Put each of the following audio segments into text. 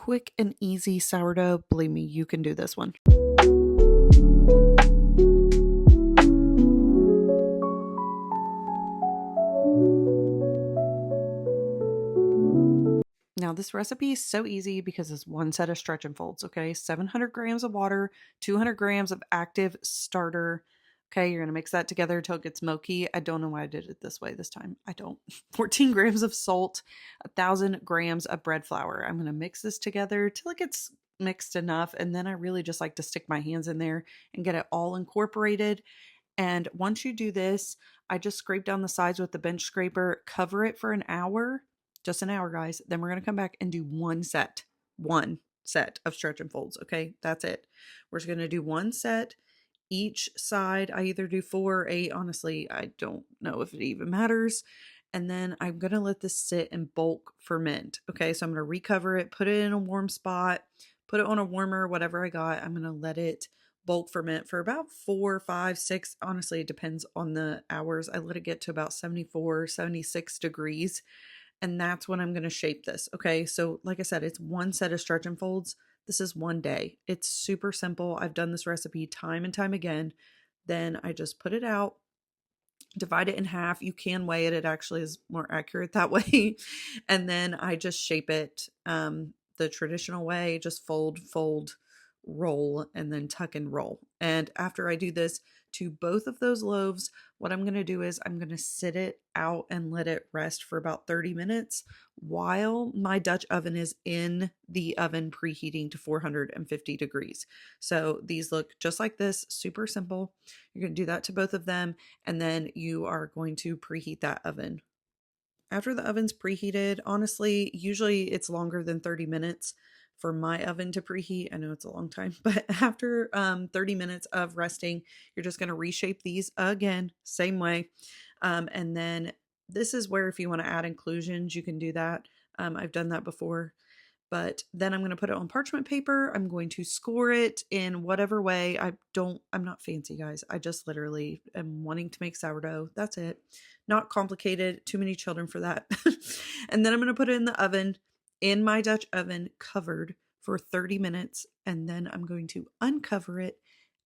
quick and easy sourdough. Believe me, you can do this one. Now this recipe is so easy because it's one set of stretch and folds, okay? 700 grams of water, 200 grams of active starter. Okay, you're gonna mix that together until it gets milky. I don't know why I did it this way this time. I don't. 14 grams of salt, 1,000 grams of bread flour. I'm gonna mix this together till it gets mixed enough, and then I really just like to stick my hands in there and get it all incorporated. And once you do this, I just scrape down the sides with the bench scraper, cover it for an hour, just an hour, guys. Then we're going to come back and do one set of stretch and folds. Okay, that's it. We're just going to do one set each side. I either do 4 or 8. Honestly, I don't know if it even matters. And then I'm going to let this sit and bulk ferment. Okay, so I'm going to recover it, put it in a warm spot, put it on a warmer, whatever I got. I'm going to let it bulk ferment for about 4, 5, 6. Honestly, it depends on the hours. I let it get to about 74, 76 degrees. And that's when I'm going to shape this. Okay. So like I said, it's one set of stretch and folds. This is one day. It's super simple. I've done this recipe time and time again. Then I just put it out, divide it in half. You can weigh it. It actually is more accurate that way. And then I just shape it the traditional way, just fold, roll, and then tuck and roll. And after I do this to both of those loaves, what I'm going to do is I'm going to sit it out and let it rest for about 30 minutes while my Dutch oven is in the oven preheating to 450 degrees. So these look just like this, super simple. You're going to do that to both of them, and then you are going to preheat that oven. After the oven's preheated, honestly, usually it's longer than 30 minutes for my oven to preheat. I know it's a long time, but after 30 minutes of resting, you're just going to reshape these again, same way. And then this is where if you want to add inclusions, you can do that. I've done that before. But then I'm going to put it on parchment paper. I'm going to score it in whatever way. I'm not fancy, guys. I just literally am wanting to make sourdough. That's it. Not complicated. Too many children for that. And then I'm going to put it in the oven, in my Dutch oven, covered for 30 minutes. And then I'm going to uncover it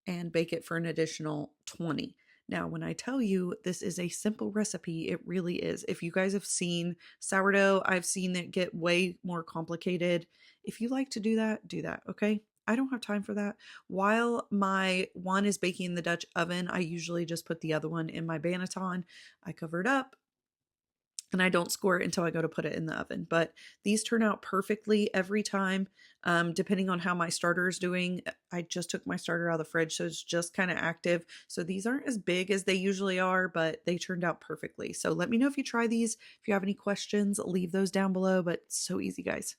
and bake it for an additional 20. Now, when I tell you this is a simple recipe, it really is. If you guys have seen sourdough, I've seen it get way more complicated. If you like to do that, okay? I don't have time for that. While my one is baking in the Dutch oven, I usually just put the other one in my banneton. I cover it up, and I don't score it until I go to put it in the oven. But these turn out perfectly every time, depending on how my starter is doing. I just took my starter out of the fridge, so it's just kind of active. So these aren't as big as they usually are, but they turned out perfectly. So let me know if you try these. If you have any questions, leave those down below, but it's so easy, guys.